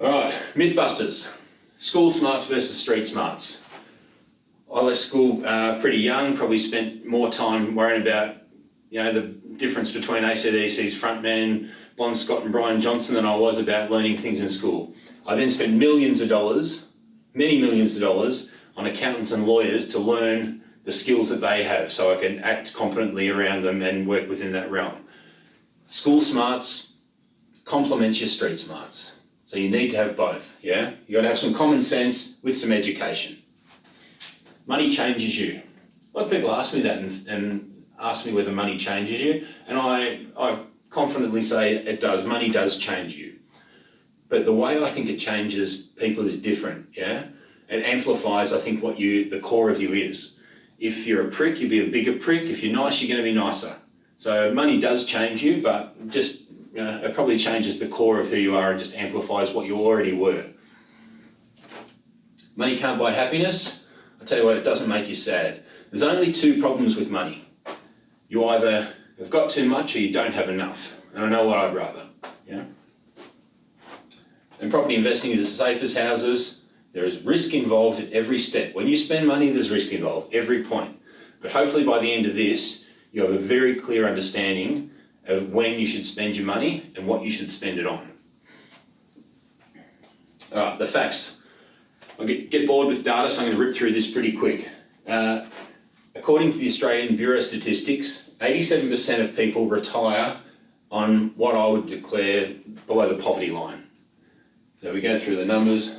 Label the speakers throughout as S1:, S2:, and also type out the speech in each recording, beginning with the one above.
S1: All right, Mythbusters. School smarts versus street smarts. I left school pretty young, probably spent more time worrying about, the difference between AC/DC's frontman, Bon Scott and Brian Johnson than I was about learning things in school. I then spent millions of dollars, many millions of dollars, on accountants and lawyers to learn the skills that they have so I can act competently around them and work within that realm. School smarts complements your street smarts. So you need to have both, yeah? You got to have some common sense with some education. Money changes you. A lot of people ask me that and ask me whether money changes you, and I confidently say it does. Money does change you. But the way I think it changes people is different, yeah? It amplifies, I think, what the core of you is. If you're a prick, you'll be a bigger prick. If you're nice, you're going to be nicer. So money does change you, but just it probably changes the core of who you are and just amplifies what you already were. Money can't buy happiness. I tell you what, it doesn't make you sad. There's only two problems with money. You either have got too much or you don't have enough. And I know what I'd rather. Yeah. And property investing is as safe as houses. There is risk involved at every step. When you spend money, there's risk involved, every point. But hopefully by the end of this, you have a very clear understanding of when you should spend your money and what you should spend it on. All right, the facts. I'll get bored with data, so I'm going to rip through this pretty quick. According to the Australian Bureau of Statistics, 87% of people retire on what I would declare below the poverty line. So we go through the numbers.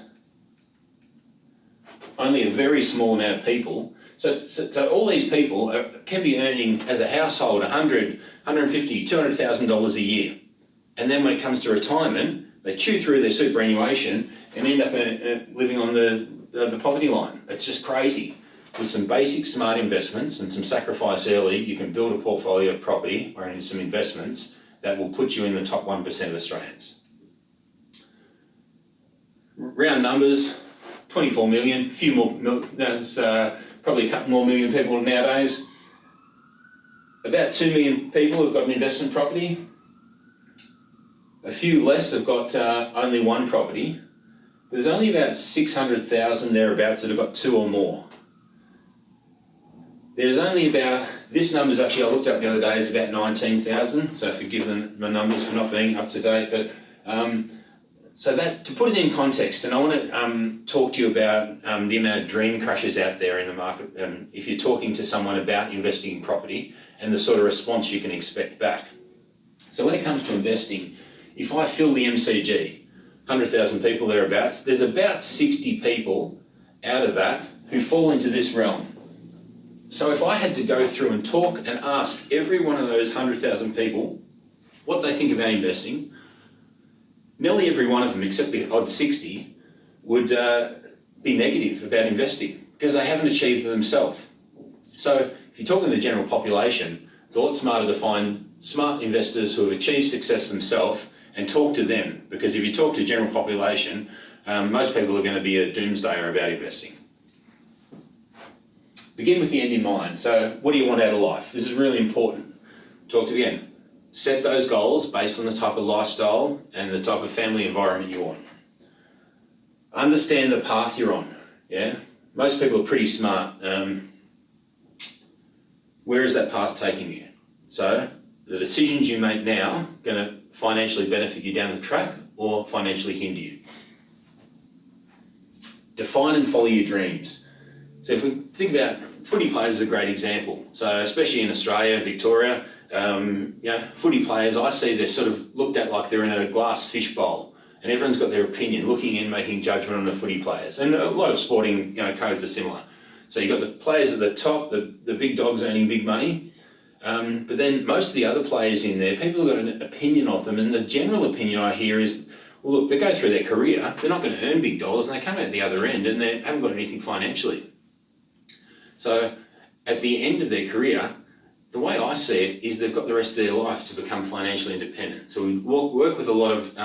S1: Only a very small amount of people. So all these people can be earning as a household $100,000, $150,000, $200,000 a year. And then when it comes to retirement, they chew through their superannuation and end up living on the poverty line. It's just crazy. With some basic smart investments and some sacrifice early, you can build a portfolio of property or in some investments that will put you in the top 1% of Australians. Round numbers, 24 million, a few more, that's probably a couple more million people nowadays. About 2 million people have got an investment property. A few less have got only one property. There's only about 600,000 thereabouts that have got two or more. There's only about, this number's actually, I looked up the other day, is about 19,000, so forgive my numbers for not being up to date, but so that, to put it in context, and I want to talk to you about the amount of dream crushes out there in the market, if you're talking to someone about investing in property and the sort of response you can expect back. So when it comes to investing, if I fill the MCG, 100,000 people thereabouts, there's about 60 people out of that who fall into this realm. So if I had to go through and talk and ask every one of those 100,000 people what they think about investing, nearly every one of them, except the odd 60, would be negative about investing because they haven't achieved it themselves. So if you're talking to the general population, it's a lot smarter to find smart investors who have achieved success themselves and talk to them, because if you talk to general population, most people are going to be a doomsdayer about investing. Begin with the end in mind. So what do you want out of life? This is really important. Talk to again. Set those goals based on the type of lifestyle and the type of family environment you want. Understand the path you're on. Yeah, most people are pretty smart. Where is that path taking you? So the decisions you make now are going to financially benefit you down the track or financially hinder you. Define and follow your dreams. So if we think about footy players, is a great example. So especially in Australia and Victoria, footy players, I see they're sort of looked at like they're in a glass fish bowl, and everyone's got their opinion, looking in, making judgment on the footy players. And a lot of sporting codes are similar. So you've got the players at the top, the big dogs earning big money, but then most of the other players in there, people have got an opinion of them, and the general opinion I hear is, well, look, they go through their career, they're not going to earn big dollars, and they come out the other end and they haven't got anything financially. So at the end of their career, the way I see it is they've got the rest of their life to become financially independent. So we work with a lot of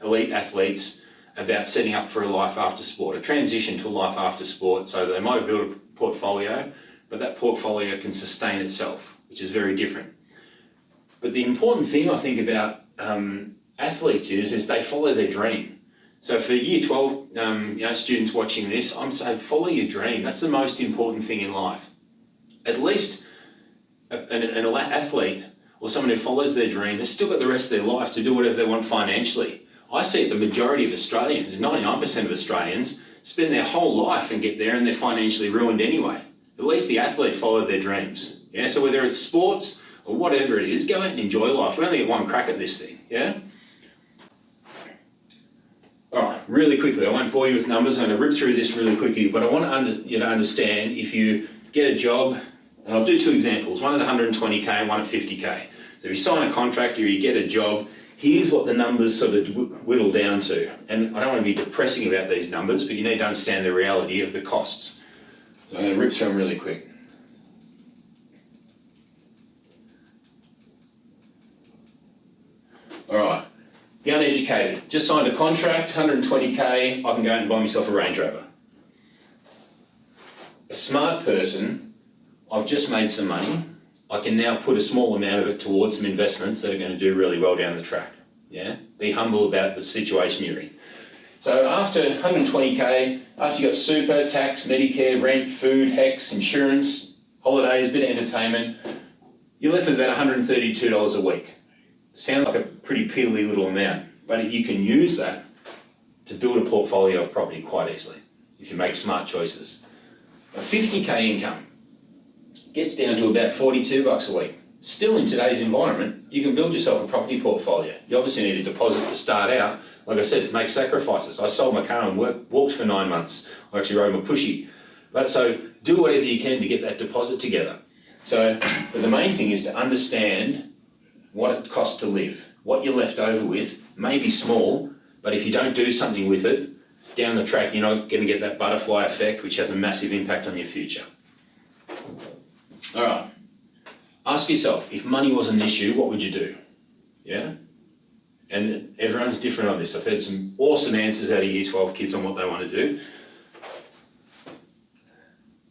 S1: elite athletes about setting up for a life after sport, a transition to a life after sport, so they might have built a portfolio, but that portfolio can sustain itself, which is very different. But the important thing I think about athletes is they follow their dream. So for year 12, students watching this, I'm saying follow your dream. That's the most important thing in life. At least an athlete or someone who follows their dream has still got the rest of their life to do whatever they want financially. I see the majority of Australians, 99% of Australians, spend their whole life and get there and they're financially ruined anyway. At least the athlete followed their dreams. Yeah, so whether it's sports or whatever it is, go out and enjoy life. We only get one crack at this thing, yeah? All right, really quickly, I won't bore you with numbers, I'm going to rip through this really quickly, but I want you to understand if you get a job, and I'll do two examples, one at 120k and one at 50k. So if you sign a contract or you get a job, here's what the numbers sort of whittle down to. And I don't want to be depressing about these numbers, but you need to understand the reality of the costs. So I'm going to rip through them really quick. All right. The uneducated, just signed a contract, 120k, I can go out and buy myself a Range Rover. A smart person, I've just made some money, I can now put a small amount of it towards some investments that are going to do really well down the track. Yeah? Be humble about the situation you're in. So after 120k, after you've got super, tax, Medicare, rent, food, HECS, insurance, holidays, bit of entertainment, you're left with about $132 a week. Sounds like a pretty piddly little amount, but you can use that to build a portfolio of property quite easily if you make smart choices. A 50k income gets down to about $42 a week. Still in today's environment, you can build yourself a property portfolio. You obviously need a deposit to start out. Like I said, to make sacrifices. I sold my car and walked for 9 months. I actually rode my pushy. But so do whatever you can to get that deposit together. So but the main thing is to understand what it costs to live. What you're left over with may be small, but if you don't do something with it, down the track, you're not going to get that butterfly effect, which has a massive impact on your future. All right. Ask yourself, if money was an issue, what would you do? Yeah? And everyone's different on this. I've heard some awesome answers out of year 12 kids on what they want to do.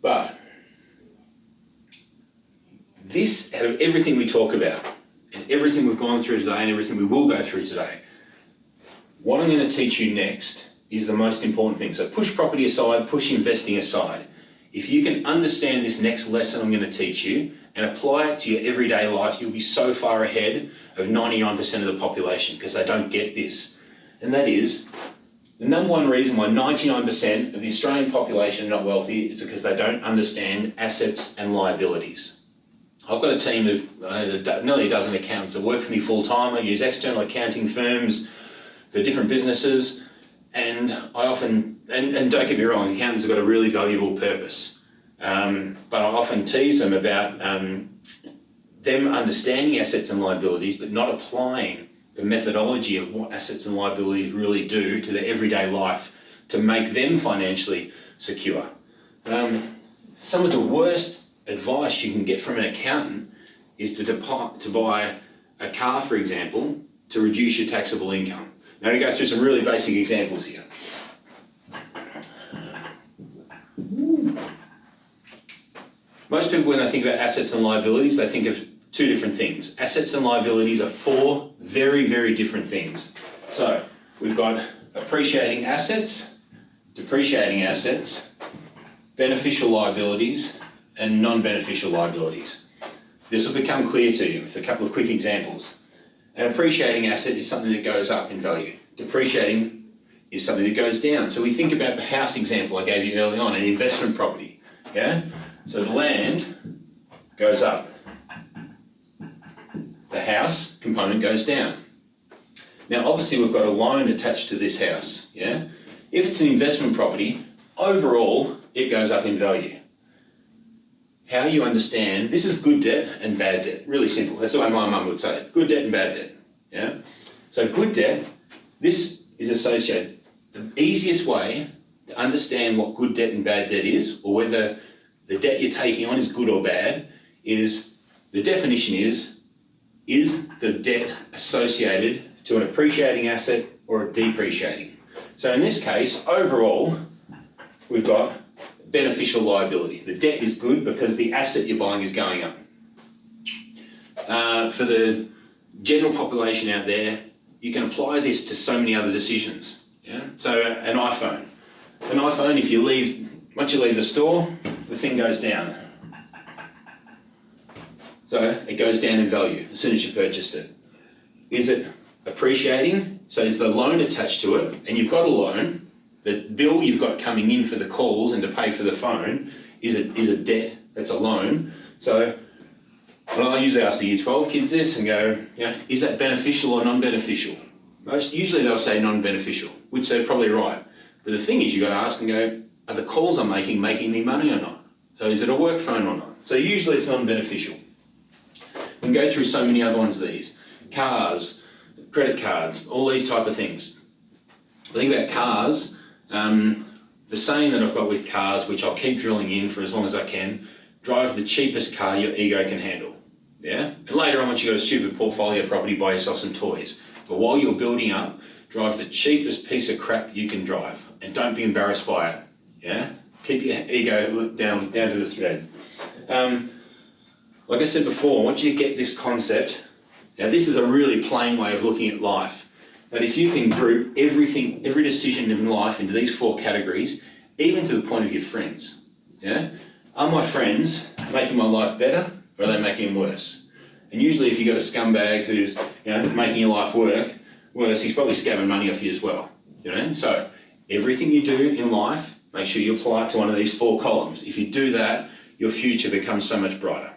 S1: But this, out of everything we talk about, and everything we've gone through today and everything we will go through today, what I'm going to teach you next is the most important thing. So push property aside, push investing aside. If you can understand this next lesson I'm going to teach you and apply it to your everyday life, you'll be so far ahead of 99% of the population because they don't get this. And that is, the number one reason why 99% of the Australian population are not wealthy is because they don't understand assets and liabilities. I've got a team of nearly a dozen accountants that work for me full time. I use external accounting firms for different businesses, and I often, and don't get me wrong, accountants have got a really valuable purpose. But I often tease them about them understanding assets and liabilities, but not applying the methodology of what assets and liabilities really do to their everyday life to make them financially secure. Some of the worst advice you can get from an accountant is to buy a car, for example, to reduce your taxable income. Now we go through some really basic examples here. Most people, when they think about assets and liabilities, they think of two different things. Assets and liabilities are four very, very different things. So we've got appreciating assets, depreciating assets, beneficial liabilities, and non-beneficial liabilities. This will become clear to you with a couple of quick examples. An appreciating asset is something that goes up in value. Depreciating is something that goes down. So we think about the house example I gave you early on, an investment property. Yeah? So the land goes up. The house component goes down. Now obviously we've got a loan attached to this house. Yeah? If it's an investment property, overall it goes up in value. How you understand, this is good debt and bad debt, really simple. That's the way my mum would say it, good debt and bad debt, yeah? So good debt, this is associated. The easiest way to understand what good debt and bad debt is, or whether the debt you're taking on is good or bad, is the definition is the debt associated to an appreciating asset or a depreciating? So in this case, overall, we've got beneficial liability. The debt is good because the asset you're buying is going up. For the general population out there, you can apply this to so many other decisions. Yeah. So an iPhone. An iPhone, once you leave the store, the thing goes down. So it goes down in value as soon as you purchased it. Is it appreciating? So is the loan attached to it? And you've got a loan. The bill you've got coming in for the calls and to pay for the phone is a debt. That's a loan. So I usually ask the Year 12 kids this and go, is that beneficial or non-beneficial? Usually they'll say non-beneficial, which they're probably right. But the thing is, you've got to ask and go, are the calls I'm making me money or not? So is it a work phone or not? So usually it's non-beneficial. We can go through so many other ones of these. Cars, credit cards, all these type of things. The thing about cars, the saying that I've got with cars, which I'll keep drilling in for as long as I can, drive the cheapest car your ego can handle. Yeah? And later on, once you've got a stupid portfolio property, buy yourself some toys. But while you're building up, drive the cheapest piece of crap you can drive. And don't be embarrassed by it. Yeah? Keep your ego down to the thread. Like I said before, once you get this concept, now this is a really plain way of looking at life. But if you can group every decision in life into these 4 categories, even to the point of your friends, yeah? Are my friends making my life better, or are they making it worse? And usually if you've got a scumbag who's making your life worse, he's probably scamming money off you as well. So everything you do in life, make sure you apply it to one of these 4 columns. If you do that, your future becomes so much brighter.